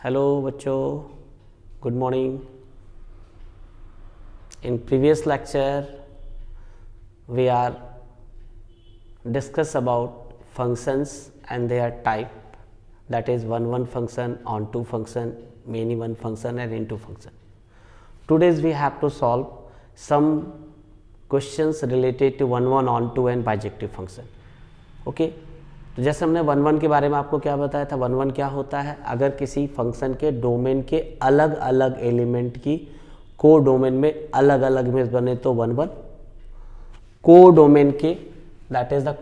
Hello बच्चों, good morning. In previous lecture we are discuss about functions and their type, that is one function, onto function, many one function and into function. Today we have to solve some questions related to one onto and bijective function. Okay, तो जैसे हमने one के बारे में आपको क्या बताया था, वन क्या होता है. अगर किसी फंक्शन के डोमेन के अलग अलग एलिमेंट की को डोमेन में अलग अलग इमेज बने तो वन को डोमेन के, दैट इज द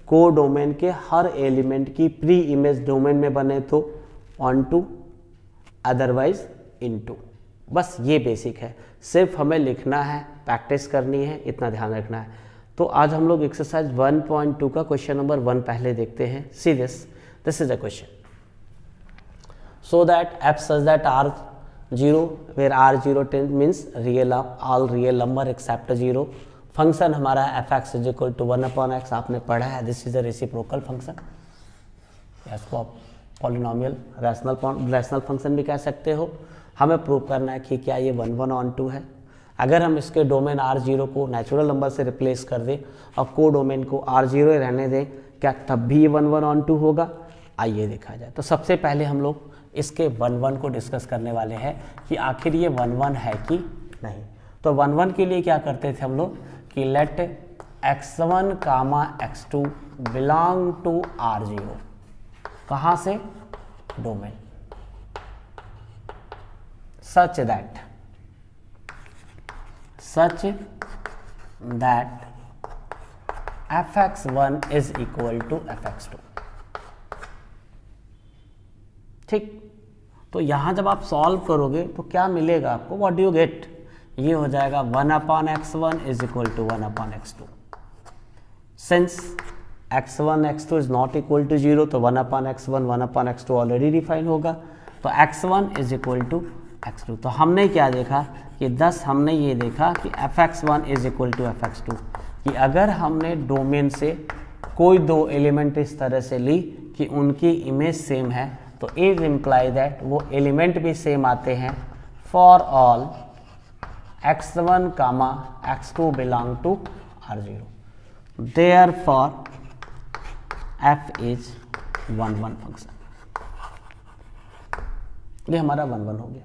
को डोमेन के हर एलिमेंट की प्री इमेज डोमेन में बने तो ऑन टू, अदरवाइज इनटू. बस ये बेसिक है, सिर्फ हमें लिखना है, प्रैक्टिस करनी है, इतना ध्यान रखना है. तो आज हम लोग एक्सरसाइज 1.2 का क्वेश्चन नंबर 1 पहले देखते हैं. See this is a question. So that f such that R0 where R0 means all real number except 0. Function हमारा fx is equal to 1/x आपने पढ़ा है. This is a reciprocal function, इसको आप polynomial rational function भी कह सकते हो. हमें प्रूव करना है कि क्या ये 1 ऑन टू है. अगर हम इसके डोमेन R0 को नेचुरल नंबर से रिप्लेस कर दें और को डोमेन को R0 रहने दें, क्या तब भी ये 1 ऑन टू होगा? आइए देखा जाए. तो सबसे पहले हम लोग इसके 1 को डिस्कस करने वाले हैं कि आखिर ये 1 है कि नहीं. तो 1 के लिए क्या करते थे हम लोग कि let x1 comma x2 belong to R0. कहाँ से? Domain. Such that fx1 is equal to fx2. ठीक. तो यहां जब आप सॉल्व करोगे तो क्या मिलेगा आपको? What do you get? ये हो जाएगा 1/x1 is equal to 1/x2. Since x1 x2 is not equal to 0 तो 1/x1 1/x2 ऑलरेडी डिफाइन होगा. तो x1 is equal to x2. तो हमने क्या देखा कि हमने ये देखा कि fx1 is equal to fx2 कि अगर हमने डोमेन से कोई दो एलिमेंट इस तरह से ली कि उनकी इमेज सेम है तो इज इम्प्लाई दैट वो एलिमेंट भी सेम आते हैं for all x1 comma x2 belong to R0. Therefore f is 1 function. ये हमारा 1 हो गया.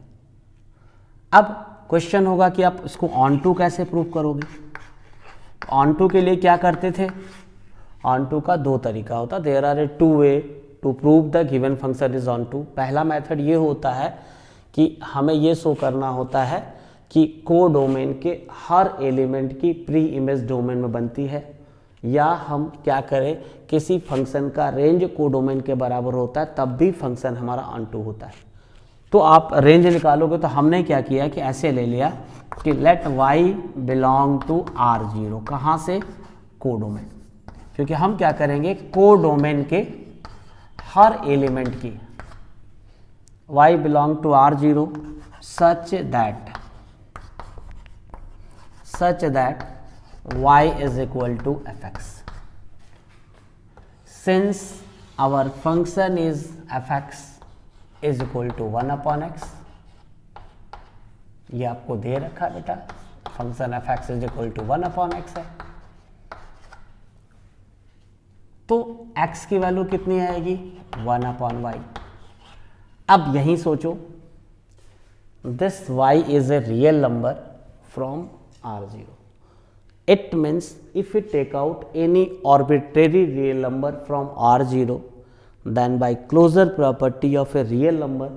अब क्वेश्चन होगा कि आप इसको ऑन टू कैसे प्रूव करोगे. ऑन टू के लिए क्या करते थे? ऑन टू का दो तरीका होता. There are a 2 way to prove the given function is onto. पहला मेथड ये होता है कि हमें ये शो करना होता है कि को डोमेन के हर एलिमेंट की प्री इमेज डोमेन में बनती है, या हम क्या करें किसी फंक्शन का रेंज को डोमेन के बराबर होता है तब भी फंक्शन हमारा ऑन टू होता है. तो आप रेंज निकालोगे तो हमने क्या किया कि ऐसे ले लिया कि let y belong to R0. कहाँ से? को डोमेन. क्योंकि हम क्या करेंगे को डोमेन के हर एलिमेंट की y belong to R0 such that y is equal to fx. Since our function is fx is equal to 1/x, ये आपको दे रखा है बेटा, function fx is equal to 1/x है. तो x की वैल्यू कितनी आएगी? 1/y. अब यही सोचो, this y is a real number from R0. It means if we take out any arbitrary real number from R0, then by closure property of a real number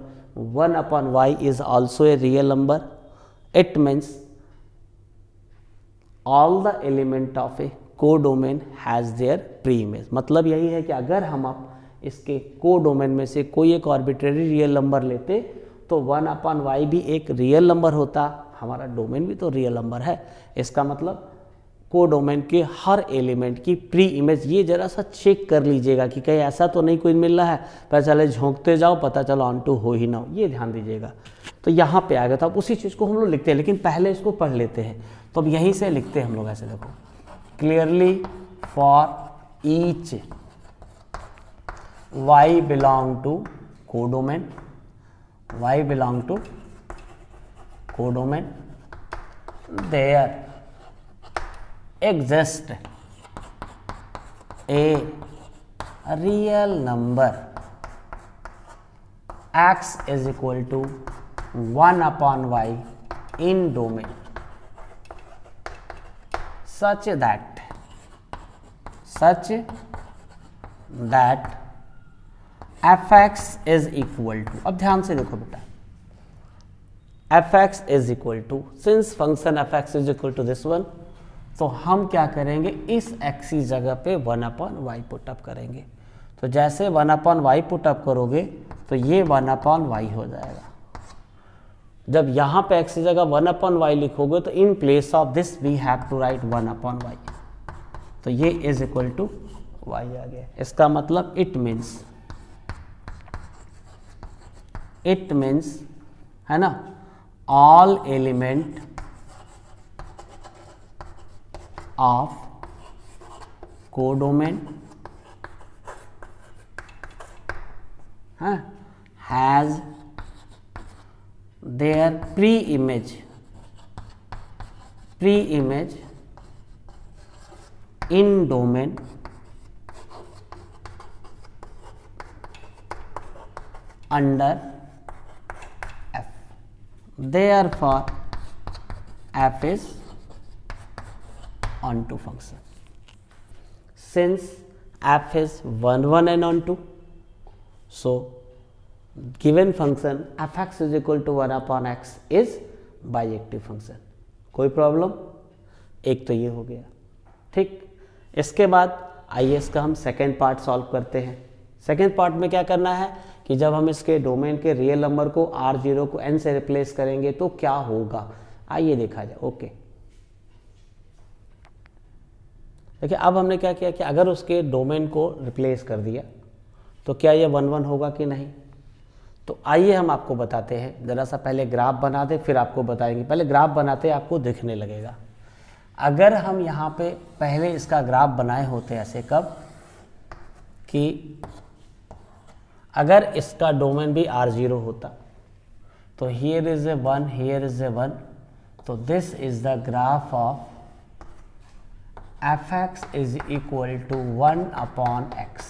1/y is also a real number. It means all the element of a codomain has their pre-image. मतलब यही है कि अगर हम आप इसके codomain में से कोई एक आर्बिट्रेरी रियल नंबर लेते तो 1/y भी एक रियल नंबर होता. हमारा डोमेन भी तो रियल नंबर है. इसका मतलब को डोमेन के हर एलिमेंट की प्री इमेज. ये जरा सा चेक कर लीजिएगा कि कहीं ऐसा तो नहीं कोई मिल रहा है, पता चले झोंकते जाओ पता चलो ऑन टू हो ही ना हो. ये ध्यान दीजिएगा. तो यहाँ पे आ गया. तो अब उसी चीज़ को हम लोग लिखते हैं, लेकिन पहले इसको पढ़ लेते हैं. तो अब यहीं से लिखते हैं हम लोग ऐसे. देखो, clearly for each y belong to codomain y belong to codomain, there exists a real number x is equal to 1 upon y in domain such that fx is equal to, अब ध्यान से देखो बेटा, fx is equal to, since function fx is equal to this one, तो हम क्या करेंगे, इस x की जगह पे 1 अपॉन y पुटअप करेंगे। तो जैसे 1 अपॉन y पुटअप करोगे तो ये 1 अपॉन y हो जाएगा। जब यहाँ पे x की जगह 1 अपॉन y लिखोगे तो in place of this we have to write 1 upon y, तो ये इज इक्वल टू y आ गया। इसका मतलब इट मीन्स है ना, all element of codomain has their pre-image in domain under f. Therefore, f is onto function. Since f is 1, 1 and onto, so given function fx is equal to 1 upon x is bijective function. कोई problem? एक तो ये हो गया, ठीक। इसके बाद आइए इसका हम सेकेंड पार्ट सॉल्व करते हैं। सेकेंड पार्ट में क्या करना है कि जब हम इसके डोमेन के रियल नंबर को r0 को n से रिप्लेस करेंगे तो क्या होगा, आइए देखा जाए। ओके, देखिए अब हमने क्या किया कि अगर उसके डोमेन को रिप्लेस कर दिया तो क्या ये 1, 1 होगा कि नहीं। तो आइए हम आपको बताते हैं, ज़रा सा पहले ग्राफ बना दे फिर आपको बताएंगे। पहले ग्राफ बनाते आपको दिखने लगेगा। अगर हम यहाँ पे पहले इसका ग्राफ बनाए होते ऐसे, कब कि अगर इसका डोमेन भी r0 होता तो here is a 1, here is a 1, तो this is the graph of fx is equal to 1 upon x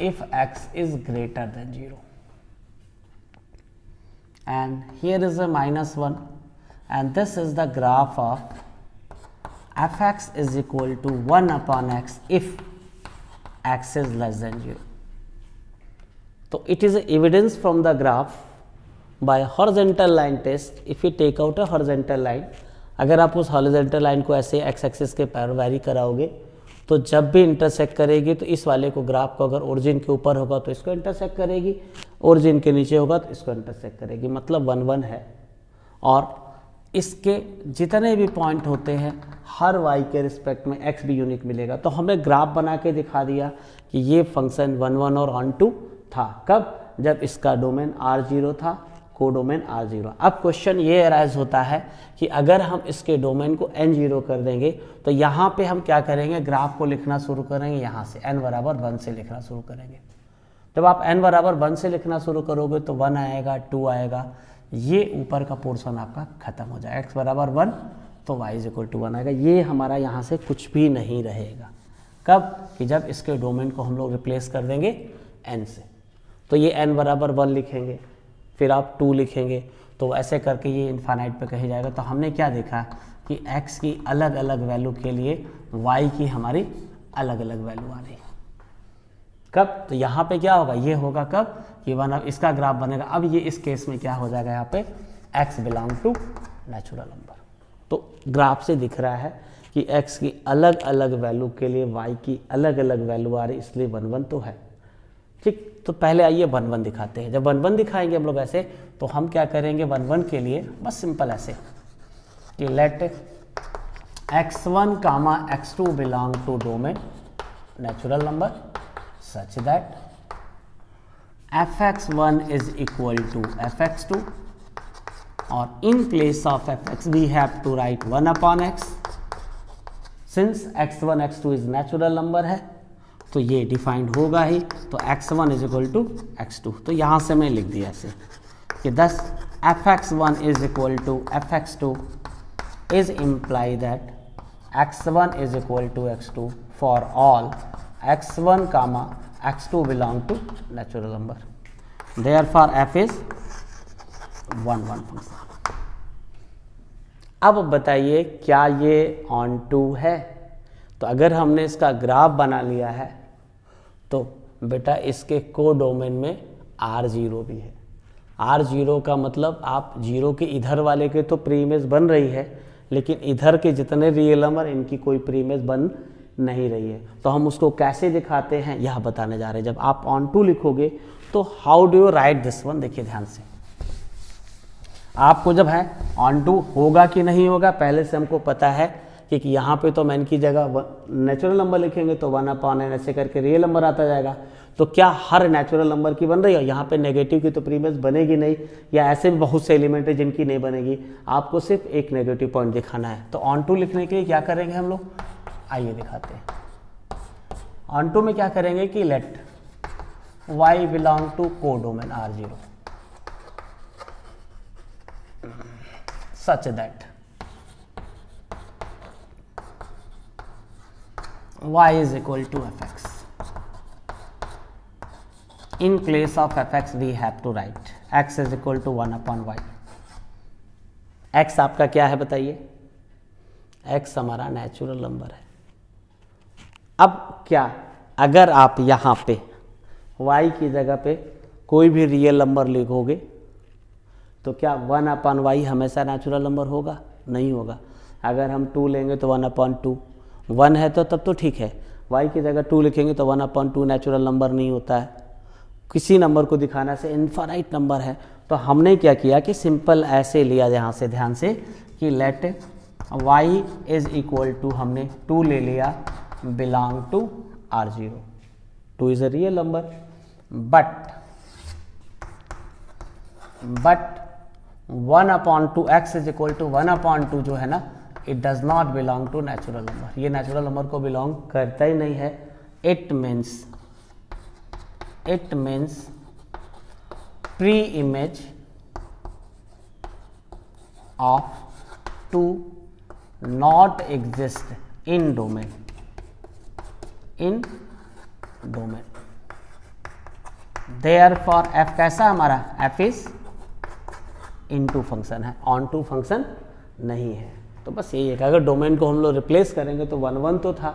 if x is greater than 0, and here is a -1, and this is the graph of fx is equal to 1 upon x if x is less than 0. So it is evidence from the graph by horizontal line test. If you take out a horizontal line, अगर आप उस horizontal line को ऐसे x axis के पैर vary कराओगे तो जब भी इंटरसेक्ट करेगी तो इस वाले को, ग्राफ को अगर ओरिजिन के ऊपर होगा तो इसको इंटरसेक्ट करेगी, ओरिजिन के नीचे होगा तो इसको इंटरसेक्ट करेगी, मतलब 1, 1 है। और इसके जितने भी पॉइंट होते हैं हर y के रिस्पेक्ट में x भी यूनिक मिलेगा। तो हमने ग्राफ बना के दिखा दिया कि ये फंक्शन 1, 1 और ऑन टू था। कब? जब इसका डोमेन r0 था, कोडोमेन r0। अब क्वेश्चन ये अराइज होता है कि अगर हम इसके डोमेन को n0 कर देंगे तो यहाँ पे हम क्या करेंगे, ग्राफ को लिखना शुरू करेंगे, यहाँ से n बराबर 1 से लिखना शुरू करेंगे। जब आप n बराबर 1 से लिखना शुरू करोगे तो 1 आएगा, 2 आएगा, ये ऊपर का पोर्शन आपका खत्म हो जाएगा। x बराबर 1 तो y इज इक्वल टू 1 आएगा। ये हमारा यहाँ से कुछ भी नहीं रहेगा। कब? कि जब इसके डोमेन को हम लोग रिप्लेस कर देंगे n से। तो ये n बराबर 1 लिखेंगे, फिर आप 2 लिखेंगे, तो ऐसे करके ये इन्फानाइट पे कहीं जाएगा। तो हमने क्या देखा कि x की अलग अलग वैल्यू के लिए y की हमारी अलग अलग वैल्यू आ रही। कब? तो यहाँ पे क्या होगा, ये होगा कब कि 1, अब इसका ग्राफ बनेगा। अब ये इस केस में क्या हो जाएगा, यहाँ पे x belong to natural number. तो ग्राफ से दिख रहा है कि x की अलग अलग वैल्यू के लिए y की अलग अलग वैल्यू आ रही, इसलिए 1, 1 तो है। ठीक, तो पहले आइए 1, 1 दिखाते हैं। जब 1, 1 दिखाएंगे हम लोग ऐसे, तो हम क्या करेंगे 1, 1 के लिए बस सिंपल ऐसे कि let x1, x2 belong to domain natural number such that fx1 is equal to fx2, और in place of fx we have to write 1 upon x। Since x1 x2 is natural number है तो ये defined होगा ही, तो x1 is equal to x2। तो यहाँ से मैं लिख दिया ऐसे कि thus fx1 is equal to fx2 is imply that x1 is equal to x2 for all x1 comma x2 belong to natural number. Therefore f is 1 1 function. अब बताइए क्या ये ऑन टू है? तो अगर हमने इसका ग्राफ बना लिया है तो बेटा इसके को डोमेन में R0 भी है। R0 का मतलब आप जीरो के इधर वाले के तो प्री इमेज बन रही है, लेकिन इधर के जितने रियल नंबर इनकी कोई प्री इमेज बन नहीं रही है। तो हम उसको कैसे दिखाते हैं यह बताने जा रहे हैं। जब आप ऑन टू लिखोगे तो how do you right this one, देखिए ध्यान से। आपको जब है ऑन टू होगा कि नहीं होगा पहले से हमको पता है कि यहाँ पे तो मैन की जगह नेचुरल नंबर लिखेंगे तो 1/n ऐसे करके रियल नंबर आता जाएगा। तो क्या हर नेचुरल नंबर की बन रही है? यहाँ पे नेगेटिव की तो प्री इमेज बनेगी नहीं, या ऐसे भी बहुत से एलिमेंट है जिनकी नहीं बनेगी। आपको सिर्फ एक नेगेटिव पॉइंट दिखाना है। तो ऑन टू लिखने के लिए क्या करेंगे हम लोग, आइए दिखाते हैं। ऑन टू में क्या करेंगे कि let y belong to codomain R0 such that y is equal to fx. In place of fx we have to write x is equal to 1/y. x आपका क्या है बताइए? x हमारा नेचुरल नंबर है। अब क्या अगर आप यहाँ पे y की जगह पे कोई भी रियल नंबर लिखोगे तो क्या 1/y हमेशा नेचुरल नंबर होगा? नहीं होगा। अगर हम 2 लेंगे तो 1/2, 1 है तो तब तो ठीक है। y की जगह 2 लिखेंगे तो 1/2 नेचुरल नंबर नहीं होता है। किसी नंबर को दिखाना से इनफाइनाइट नंबर है। तो हमने क्या किया कि सिंपल ऐसे लिया यहाँ से ध्यान से कि let y is equal to, हमने 2 ले लिया belong to R0। 2 is a real number but 1/2 x is equal to 1/2 जो है ना, it does not belong to natural number. ये नेचुरल नंबर को बिलोंग करता ही नहीं है। It means pre image of 2 not exist in domain. Therefore f कैसा हमारा, f इज इनटू फंक्शन है, ऑन टू फंक्शन नहीं है। तो बस यही है कि अगर डोमेन को हम लोग रिप्लेस करेंगे तो 1 1 तो था,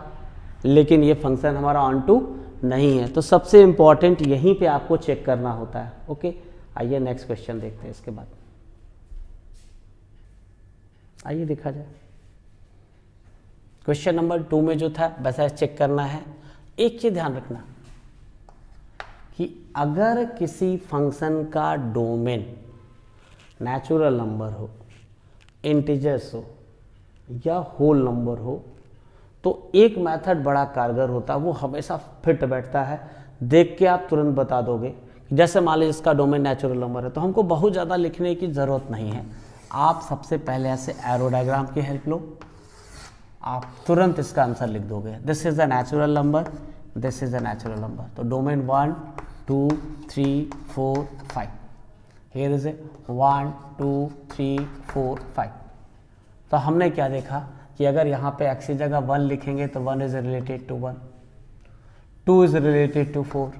लेकिन ये फंक्शन हमारा ऑन टू नहीं है। तो सबसे इंपॉर्टेंट यहीं पे आपको चेक करना होता है। ओके, आइए नेक्स्ट क्वेश्चन देखते हैं। इसके बाद आइए देखा जाए क्वेश्चन नंबर 2 में जो था वैसा चेक करना है। एक चीज ध्यान रखना कि अगर किसी फंक्शन का डोमेन नेचुरल नंबर हो, इंटीजर्स हो या होल नंबर हो तो एक मेथड बड़ा कारगर होता है, वो हमेशा फिट बैठता है। देख के आप तुरंत बता दोगे। जैसे मान लीजिए इसका डोमेन नेचुरल नंबर है तो हमको बहुत ज़्यादा लिखने की ज़रूरत नहीं है। आप सबसे पहले ऐसे एरो डायग्राम की हेल्प लो, आप तुरंत इसका आंसर लिख दोगे। This is a natural number, this is a natural number. तो डोमेन 1 2 3 4 5, हियर इज 1 2 3 4 5। तो हमने क्या देखा कि अगर यहाँ पे x की जगह 1 लिखेंगे तो 1 is related to 1, 2 is related to 4,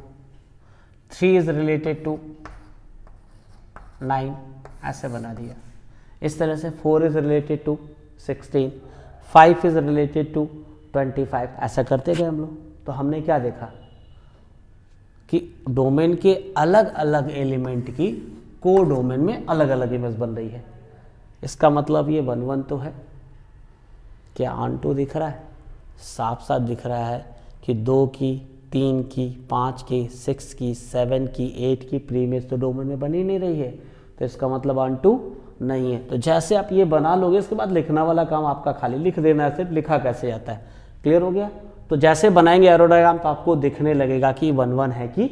3 is related to 9, ऐसे बना दिया। इस तरह से 4 is related to 16, 5 is related to 25, ऐसा करते गए हम लोग। तो हमने क्या देखा कि डोमेन के अलग अलग एलिमेंट की को डोमेन में अलग अलग इमेज बन रही है। इसका मतलब ये 1 1 तो है। क्या ऑन टू दिख रहा है? साफ साफ दिख रहा है कि 2 की, 3 की, 5 की, 6 की, 7 की, 8 की प्री इमेज तो डोमेन में बन ही नहीं रही है। तो इसका मतलब ऑन टू नहीं है। तो जैसे आप ये बना लोगे इसके बाद लिखना वाला काम आपका खाली लिख देना है, सिर्फ लिखा कैसे जाता है। क्लियर हो गया? तो जैसे बनाएंगे एरो डायग्राम तो आपको दिखने लगेगा कि 1 1 है कि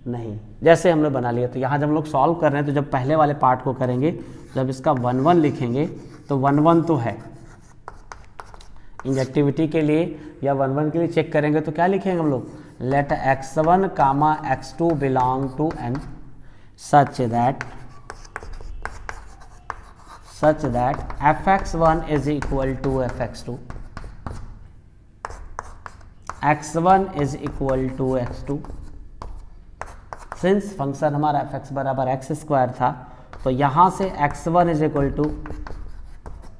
नहीं। जैसे हमने बना लिया तो यहाँ जब हम लोग सॉल्व कर रहे हैं तो जब पहले वाले पार्ट को करेंगे, जब इसका 1 1 लिखेंगे तो 1 1 तो है। इंजेक्टिविटी के लिए या 1 1 के लिए चेक करेंगे तो क्या लिखेंगे हम लोग, let x1 comma x2 belong to n such that such that fx1 is equal to fx2, x1 is equal to x2। Since function हमारा fx बराबर एक्स स्क्वायर था तो यहाँ से x1 is equal two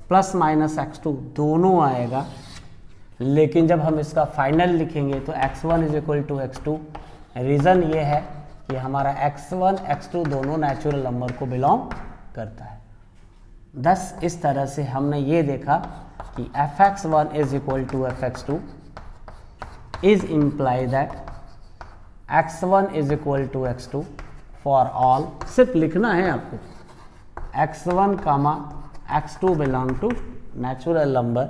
plus minus x2 दोनों आएगा, लेकिन जब हम इसका फाइनल लिखेंगे तो x1 is equal to x2। Reason ये है कि हमारा x1 x2 दोनों नेचुरल नंबर को बिलोंग करता है। थस इस तरह से हमने ये देखा कि fx1 is equal to fx2 is imply that x1 is equal to x2 for all. सिर्फ लिखना है आपको x1 comma x2 belong to natural number,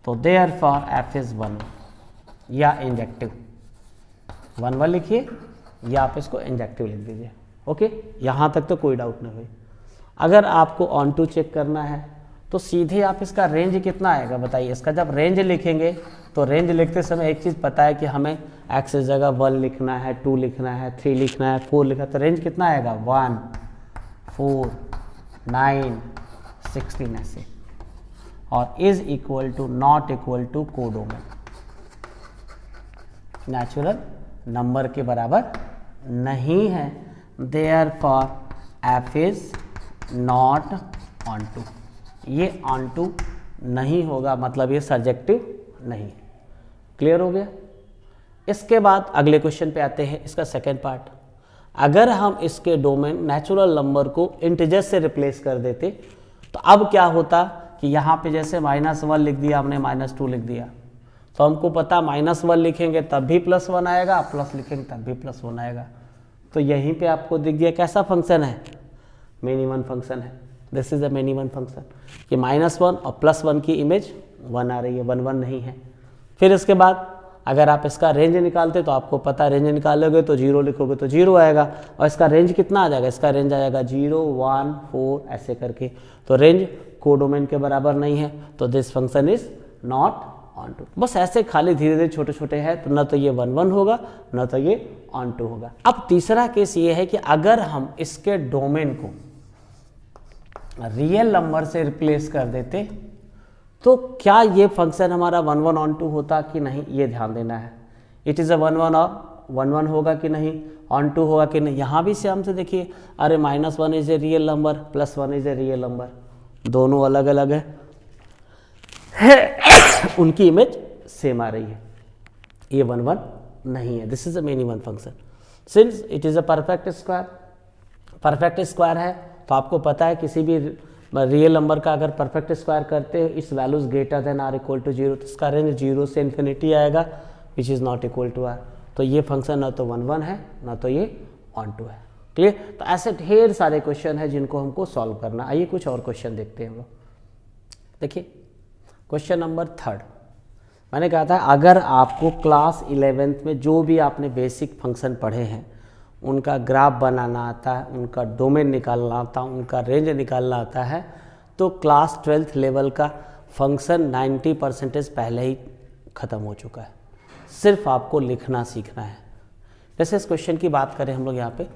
तो देयर फॉर f इज 1 या इंजेक्टिव 1 लिखिए या आप इसको इंजेक्टिव लिख दीजिए। ओके, यहाँ तक तो कोई डाउट नहीं हुई। अगर आपको ऑन टू चेक करना है तो सीधे आप इसका रेंज कितना आएगा बताइए। इसका जब रेंज लिखेंगे तो रेंज लिखते समय एक चीज़ पता है कि हमें x इस जगह 1 लिखना है, 2 लिखना है, 3 लिखना है, 4 लिखना है, तो रेंज कितना आएगा 1, 4, 9, 16 ऐसे। और is equal to not equal to codomain, natural number के बराबर नहीं है, therefore f is not onto. ये ऑन टू नहीं होगा, मतलब ये सब्जेक्टिव नहीं। क्लियर हो गया। इसके बाद अगले क्वेश्चन पे आते हैं, इसका सेकेंड पार्ट। अगर हम इसके डोमेन नेचुरल नंबर को इंटीजर से रिप्लेस कर देते तो अब क्या होता कि यहाँ पे जैसे -1 लिख दिया हमने, -2 लिख दिया, तो हमको पता -1 लिखेंगे तब भी +1 आएगा, प्लस लिखेंगे तब भी +1 आएगा। तो यहीं पे आपको दिख गया कैसा फंक्शन है, मिनिमम फंक्शन है। This is a minimum function कि -1 और +1 की इमेज 1 आ रही है, 1 1 नहीं है। फिर इसके बाद अगर आप इसका रेंज निकालते तो आपको पता, रेंज निकालोगे तो 0 लिखोगे तो 0 आएगा, और इसका रेंज कितना आ जाएगा, इसका रेंज आ जाएगा 0, 1, 4 ऐसे करके। तो रेंज कोडोमेन के बराबर नहीं है, तो this function is not onto. बस ऐसे खाली धीरे धीरे छोटे छोटे हैं, तो न तो ये 1 1 होगा न तो ये ऑन टू होगा। अब तीसरा केस ये है कि अगर हम इसके डोमेन को रियल नंबर से रिप्लेस कर देते तो क्या ये फंक्शन हमारा 1 1 ऑन टू होता कि नहीं, ये ध्यान देना है। इट इज़ अ 1 1 और 1 1 होगा कि नहीं, ऑन टू होगा कि नहीं। यहाँ भी सेम से देखिए, अरे -1 is a real number, +1 is a real number, दोनों अलग अलग है उनकी इमेज सेम आ रही है, ये 1 1 नहीं है। This is a minimum function since it is a perfect square. Perfect square है तो आपको पता है किसी भी रियल नंबर का अगर परफेक्ट स्क्वायर करते हो इस values greater than or equal to 0, तो इसका रेंज 0 से इन्फिनिटी आएगा which is not equal to R. तो ये फंक्शन ना तो 1 1 है ना तो ये ऑन टू है। क्लियर। तो ऐसे ढेर सारे क्वेश्चन है जिनको हमको सॉल्व करना। आइए कुछ और क्वेश्चन देखते हैं हम लोग। देखिए क्वेश्चन नंबर 3, मैंने कहा था अगर आपको क्लास 11th में जो भी आपने बेसिक फंक्शन पढ़े हैं उनका ग्राफ बनाना आता है, उनका डोमेन निकालना आता है, उनका रेंज निकालना आता है, तो क्लास 12th लेवल का फंक्शन 90% पहले ही ख़त्म हो चुका है। सिर्फ आपको लिखना सीखना है। जैसे इस क्वेश्चन की बात करें हम लोग यहाँ पे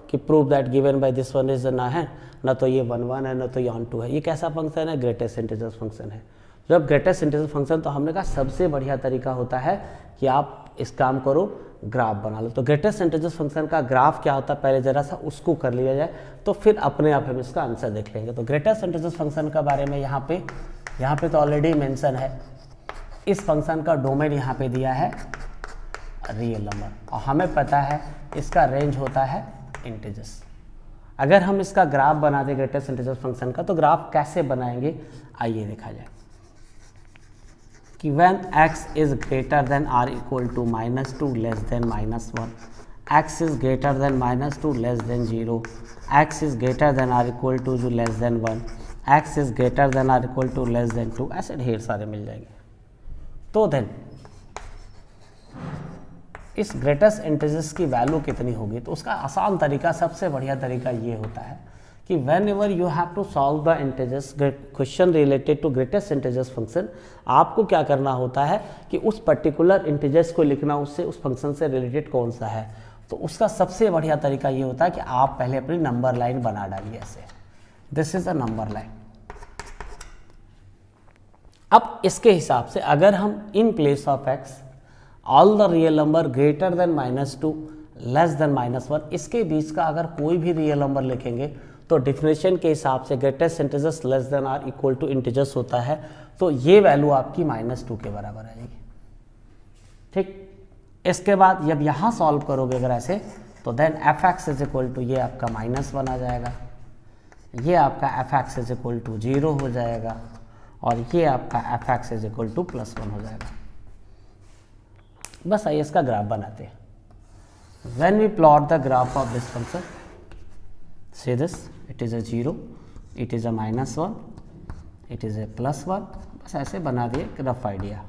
कि prove that given by this one is ना है, ना तो ये 1 1 है ना तो ये ऑन टू है। ये कैसा फंक्शन है, ग्रेटेस्ट इंटीजर फंक्शन है। जब ग्रेटेस्ट इंटीजर फंक्शन, तो हमने कहा सबसे बढ़िया तरीका होता है कि आप इस काम करो, ग्राफ बना लो। तो ग्रेटेस्ट इंटीजर फंक्शन का ग्राफ क्या होता है पहले जरा सा उसको कर लिया जाए, तो फिर अपने आप हम इसका आंसर देख लेंगे। तो ग्रेटेस्ट इंटीजर फंक्शन का बारे में यहाँ पे तो ऑलरेडी मेंशन है। इस फंक्शन का डोमेन यहाँ पे दिया है रियल नंबर, और हमें पता है इसका रेंज होता है इंटीजर्स। अगर हम इसका ग्राफ बना दें ग्रेटेस्ट इंटीजर फंक्शन का, तो ग्राफ कैसे बनाएंगे आइए देखा जाए कि when x is greater than or equal to -2 less than -1, x is greater than -2 less than 0, x is greater than or equal to जो less than 1, x is greater than or equal to less than 2, ऐसे ढेर सारे मिल जाएंगे। तो then इस greatest integers की value कितनी होगी, तो उसका आसान तरीका, सबसे बढ़िया तरीका ये होता है कि whenever you have to solve the integers question related to greatest integers function, आपको क्या करना होता है कि उस पर्टिकुलर इंटीजर्स को लिखना, उससे उस फंक्शन से रिलेटेड कौन सा है। तो उसका सबसे बढ़िया तरीका ये होता है कि आप पहले अपनी नंबर लाइन बना डालिए ऐसे। This is a number line, अब इसके हिसाब से अगर हम इन place of x all the real number greater then -2 less than -1, इसके बीच का अगर कोई भी रियल नंबर लिखेंगे तो डिफिनेशन के हिसाब से greatest integers less than or equal to integers होता है, तो ये वैल्यू आपकी -2 के बराबर आएगी। ठीक, इसके बाद जब यहाँ सॉल्व करोगे अगर ऐसे, तो then f x is equal to ये आपका -1 आ जाएगा, ये आपका F x is equal to 0 हो जाएगा, और ये आपका F x is equal to +1 हो जाएगा। बस आइए इसका ग्राफ बनाते हैं। When we plot the graph of this function, say this, it is a 0, it is a -1, it is a +1, बस ऐसे बना दिए rough idea.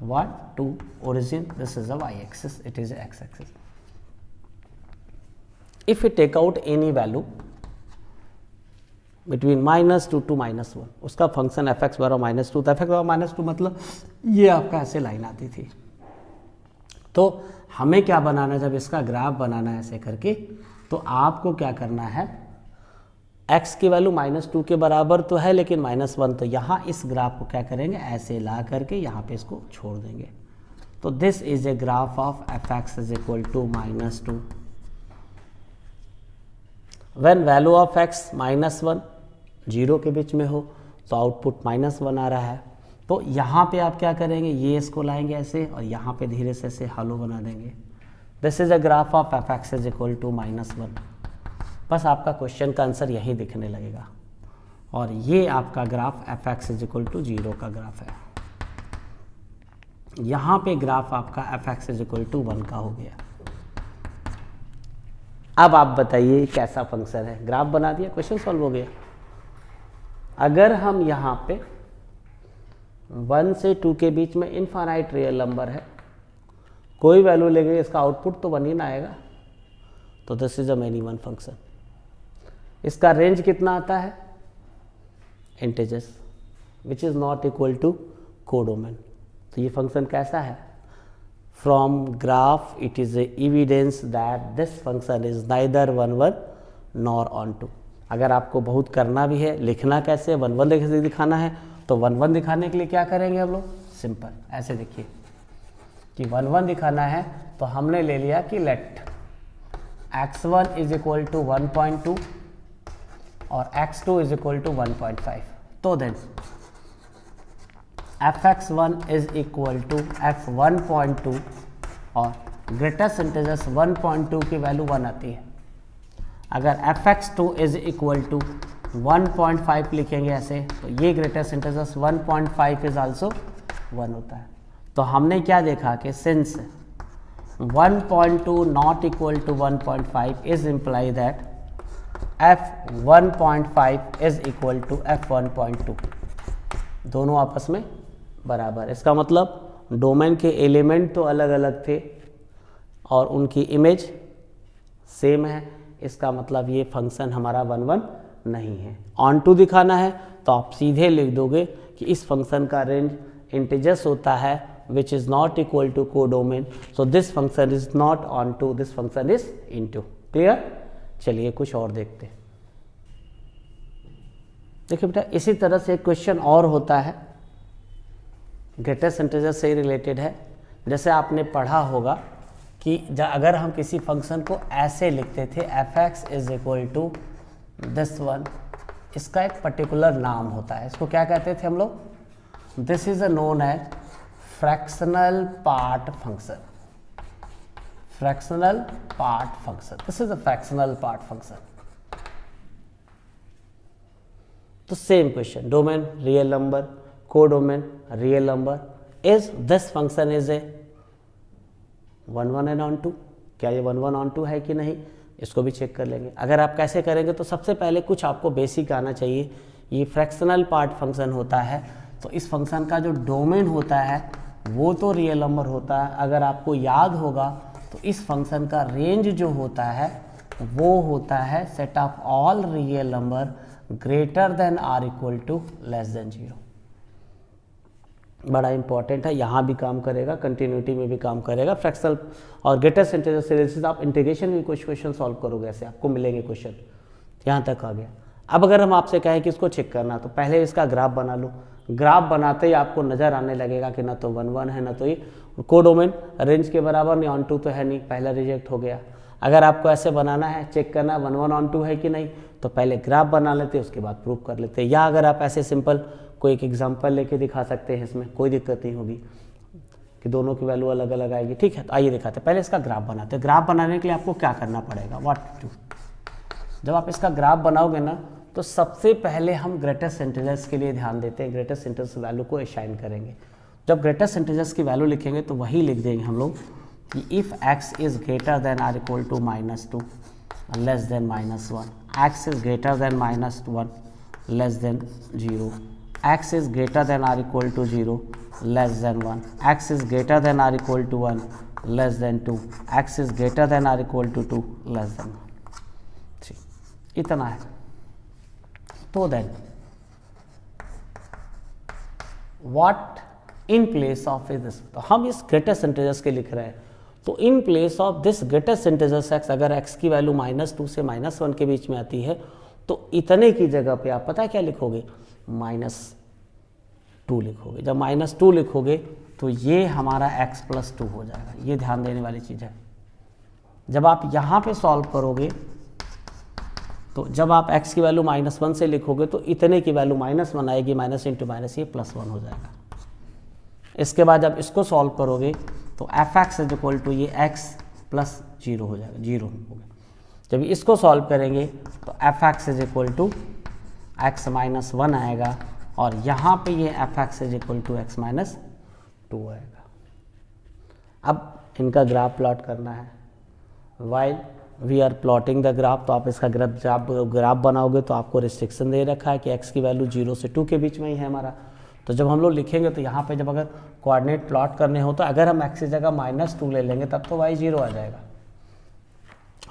What to origin? This is a y-axis, it is a x-axis. If we take out any value between -2 to -1, उसका function F x बराबर -2, तो F x बराबर -2 मतलब ये आपका ऐसे लाइन आती थी। तो हमें क्या बनाना है, जब इसका ग्राफ बनाना है ऐसे करके, तो आपको क्या करना है, x की वैल्यू -2 के बराबर तो है लेकिन -1, तो यहाँ इस ग्राफ को क्या करेंगे, ऐसे ला करके यहाँ पे इसको छोड़ देंगे। तो this is a graph of f x is equal to -2 when value of x -1 0 के बीच में हो, तो आउटपुट -1 आ रहा है। तो यहाँ पे आप क्या करेंगे, ये इसको लाएंगे ऐसे और यहाँ पे धीरे से ऐसे हालो बना देंगे। This is a graph of f x is equal to -1। बस आपका क्वेश्चन का आंसर यहीं दिखने लगेगा, और ये आपका graph F x is equal to 0 का ग्राफ है। यहाँ पे ग्राफ आपका F x is equal to 1 का हो गया। अब आप बताइए कैसा फंक्शन है, ग्राफ बना दिया, क्वेश्चन सॉल्व हो गया। अगर हम यहाँ पे 1 से 2 के बीच में इनफाइनाइट रियल नंबर है, कोई वैल्यू लेंगे इसका आउटपुट तो 1 ही ना आएगा, तो this is a many one function. इसका रेंज कितना आता है, integers which is not equal to codomain. तो ये फंक्शन कैसा है, from graph it is evidence that this function is neither 1 nor on 2। अगर आपको बहुत करना भी है, लिखना कैसे 1 1 दिखाना है, तो 1 1 दिखाने के लिए क्या करेंगे हम लोग, सिंपल ऐसे देखिए कि 1 1 दिखाना है, तो हमने ले लिया कि let x1 is equal to 1.2 और x2 इज इक्वल टू 1.5। तो then fx1 is equal to f1.2 और ग्रेटेस्ट इंटीजर्स 1.2 की वैल्यू 1 आती है। अगर fx2 इज इक्वल टू 1.5 लिखेंगे ऐसे, तो ये ग्रेटेस्ट इंटीजर्स 1.5 इज आल्सो 1 होता है। तो हमने क्या देखा कि since 1.2 not equal to 1.5 is imply that f1.5 is equal to f1.2, दोनों आपस में बराबर। इसका मतलब डोमेन के एलिमेंट तो अलग अलग थे और उनकी इमेज सेम है, इसका मतलब ये फंक्शन हमारा 1 1 नहीं है। ऑन टू दिखाना है तो आप सीधे लिख दोगे कि इस फंक्शन का रेंज इंटीजर्स होता है which is not equal to codomain, so this function is not onto, this function is into. Clear? चलिए कुछ और देखते हैं। देखिए बेटा, इसी तरह से एक क्वेश्चन और होता है, ग्रेटेस्ट इंटीजर से रिलेटेड है। जैसे आपने पढ़ा होगा कि अगर हम किसी फंक्शन को ऐसे लिखते थे F x is equal to this one, इसका एक पर्टिकुलर नाम होता है, इसको क्या कहते थे हम लोग, this is known as fractional part function. Fractional part function, this is a fractional part function. तो same question, domain real number, codomain real number, is this function is a 1 1 and onto, क्या ये 1 1 on to है कि नहीं, इसको भी check कर लेंगे। अगर आप कैसे करेंगे, तो सबसे पहले कुछ आपको बेसिक आना चाहिए। ये फ्रैक्शनल पार्ट फंक्शन होता है, तो इस फंक्शन का जो डोमेन होता है वो तो रियल नंबर होता है। अगर आपको याद होगा तो इस फंक्शन का रेंज जो होता है वो होता है set of all real number greater than or equal to less than 0। बड़ा इंपॉर्टेंट है, यहाँ भी काम करेगा, कंटिन्यूटी में भी काम करेगा। फ्रैक्शनल और ग्रेटेस्ट इंटीजर सीरीज आप इंटीग्रेशन में कुछ क्वेश्चन सॉल्व करोगे, ऐसे आपको मिलेंगे क्वेश्चन। यहाँ तक आ गया। अब अगर हम आपसे कहें कि इसको चेक करना, तो पहले इसका ग्राफ बना लो। ग्राफ बनाते ही आपको नज़र आने लगेगा कि ना तो 1 1 है, ना तो ये कोडोमेन रेंज के बराबर, नहीं ऑन टू तो है नहीं, पहला रिजेक्ट हो गया। अगर आपको ऐसे बनाना है, चेक करना 1 1 ऑन टू है कि नहीं, तो पहले ग्राफ बना लेते, उसके बाद प्रूव कर लेते। या अगर आप ऐसे सिंपल कोई एक एग्जाम्पल लेके दिखा सकते हैं, इसमें कोई दिक्कत नहीं होगी कि दोनों की वैल्यू अलग अलग आएगी। ठीक है, तो आइए दिखाते हैं। पहले इसका ग्राफ बनाते हैं। ग्राफ बनाने के लिए आपको क्या करना पड़ेगा, व्हाट टू डू। जब आप इसका ग्राफ बनाओगे ना, तो सबसे पहले हम ग्रेटेस्ट इंटीजर्स के लिए ध्यान देते हैं, ग्रेटेस्ट इंटीजर्स वैल्यू को असाइन करेंगे। जब ग्रेटेस्ट इंटीजर्स की वैल्यू लिखेंगे तो वही लिख देंगे हम लोग कि if x is greater than or equal to -2 less than -1, x is greater than -1 less than 0, x is greater than or equal to 0 less than 1, x is greater than or equal to 1 less than 2, x is greater than or equal to 2 less than 3। इतना है। तो then what in place of this, तो हम इस greatest integers के लिख रहे हैं, तो in place of this greatest integers x, अगर x की वैल्यू -2 से -1 के बीच में आती है, तो इतने की जगह पे आप पता है क्या लिखोगे, -2 लिखोगे। जब -2 लिखोगे तो ये हमारा x + 2 हो जाएगा। ये ध्यान देने वाली चीज़ है। जब आप यहाँ पे सॉल्व करोगे, तो जब आप x की वैल्यू -1 से लिखोगे तो इतने की वैल्यू -1 आएगी, माइनस इंटू माइनस ये +1 हो जाएगा। इसके बाद जब इसको सॉल्व करोगे तो f(x) इज इक्वल टू ये x + 0 हो जाएगा, 0 हो गया। जब इसको सॉल्व करेंगे तो f(x) is equal to x - 1 आएगा, और यहाँ पे ये f(x) is equal to x - 2 आएगा। अब इनका ग्राफ प्लॉट करना है। While we are plotting the graph, तो आप इसका ग्राफ बनाओगे तो आपको रिस्ट्रिक्शन दे रखा है कि x की वैल्यू 0 से 2 के बीच में ही है हमारा। तो जब हम लोग लिखेंगे तो यहाँ पे जब अगर कोऑर्डिनेट प्लॉट करने हो, तो अगर हम x की जगह -2 ले लेंगे तब तो y 0 आ जाएगा।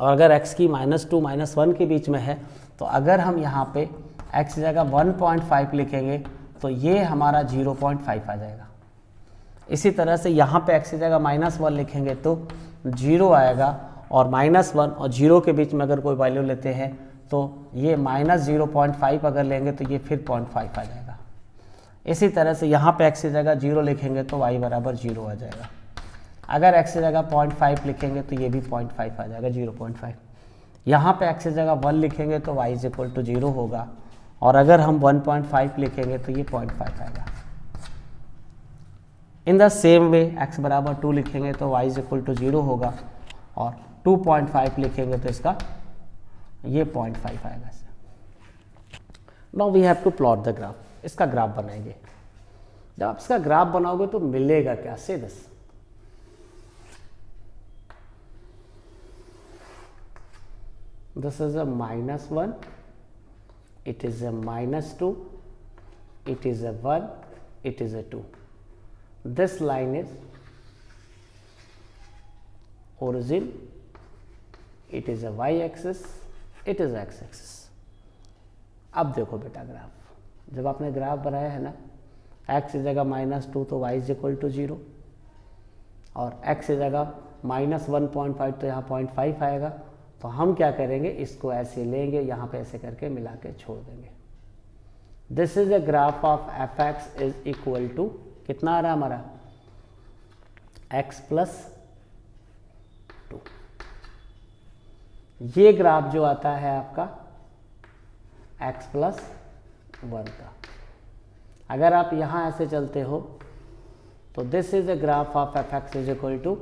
और अगर x की -2 -1 के बीच में है, तो अगर हम यहाँ पे x की जगह 1.5 लिखेंगे तो ये हमारा 0.5 आ जाएगा। इसी तरह से यहाँ पे x की जगह -1 लिखेंगे तो 0 आएगा, और -1 और 0 के बीच में अगर कोई वैल्यू लेते हैं तो ये -0.5 अगर लेंगे तो ये फिर 0.5 आ जाएगा। इसी तरह से यहाँ पे x की जगह 0 लिखेंगे तो y बराबर 0 आ जाएगा। अगर x की जगह 0.5 लिखेंगे तो ये भी 0.5 आ जाएगा, 0.5। यहाँ पे x की जगह 1 लिखेंगे तो y इज इक्वल टू 0 होगा, और अगर हम 1.5 लिखेंगे तो ये 0.5 आएगा। In the same way x बराबर 2 लिखेंगे तो y इज इक्वल टू 0 होगा, और 2.5 लिखेंगे तो इसका ये 0.5 आएगा। Now we have to plot the graph. इसका ग्राफ बनाएंगे। जब आप इसका ग्राफ बनाओगे तो मिलेगा क्या, से this, this is a -1, it is a -2, it is a 1, it is a 2. This line is origin, it is a y-axis, it is x-axis. अब देखो बेटा ग्राफ, जब आपने ग्राफ बनाया है ना, x की जगह -2 तो y इज इक्वल टू 0, और x की जगह -1.5 तो यहाँ 0.5 आएगा। तो हम क्या करेंगे, इसको ऐसे लेंगे, यहाँ पे ऐसे करके मिला के छोड़ देंगे। This is a graph of f(x) is equal to कितना आ रहा है हमारा, x + 2। ये ग्राफ जो आता है आपका x + 1 का। अगर आप यहाँ ऐसे चलते हो तो this is a graph of f(x) is equal to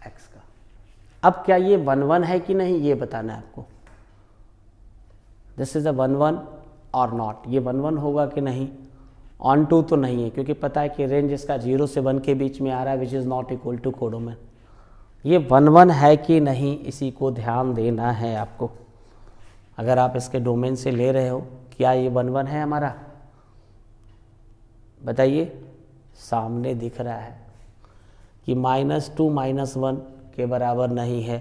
x का। अब क्या ये 1 1 है कि नहीं, ये बताना है आपको। दिस इज अ 1 1 और नॉट, ये 1 1 होगा कि नहीं, ऑन टू तो नहीं है, क्योंकि पता है कि रेंज इसका 0 से 1 के बीच में आ रहा है, which is not equal to codomain. ये 1 1 है कि नहीं, इसी को ध्यान देना है आपको। अगर आप इसके डोमेन से ले रहे हो, क्या ये 1 1 है हमारा, बताइए। सामने दिख रहा है कि -2 -1 के बराबर नहीं है,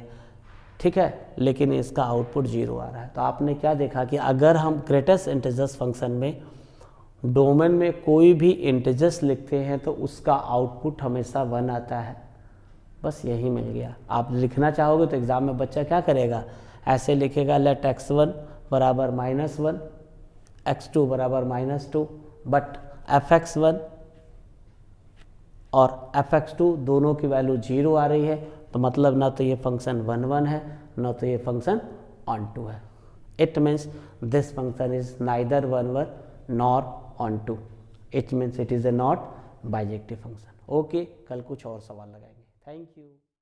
ठीक है, लेकिन इसका आउटपुट 0 आ रहा है। तो आपने क्या देखा कि अगर हम ग्रेटेस्ट इंटीजर्स फंक्शन में डोमेन में कोई भी इंटीजर्स लिखते हैं तो उसका आउटपुट हमेशा 1 आता है। बस यही मिल गया। आप लिखना चाहोगे तो एग्ज़ाम में बच्चा क्या करेगा, ऐसे लिखेगा लेट x1 बराबर -1, x2 बराबर -2, बट fx1 और fx2 दोनों की वैल्यू 0 आ रही है, तो मतलब ना तो ये फंक्शन 1 है ना तो ये फंक्शन ऑन टू है. It means this function is neither 1 nor onto. It means it is a not bijective function. Okay, कल कुछ और सवाल लगाएंगे. Thank you.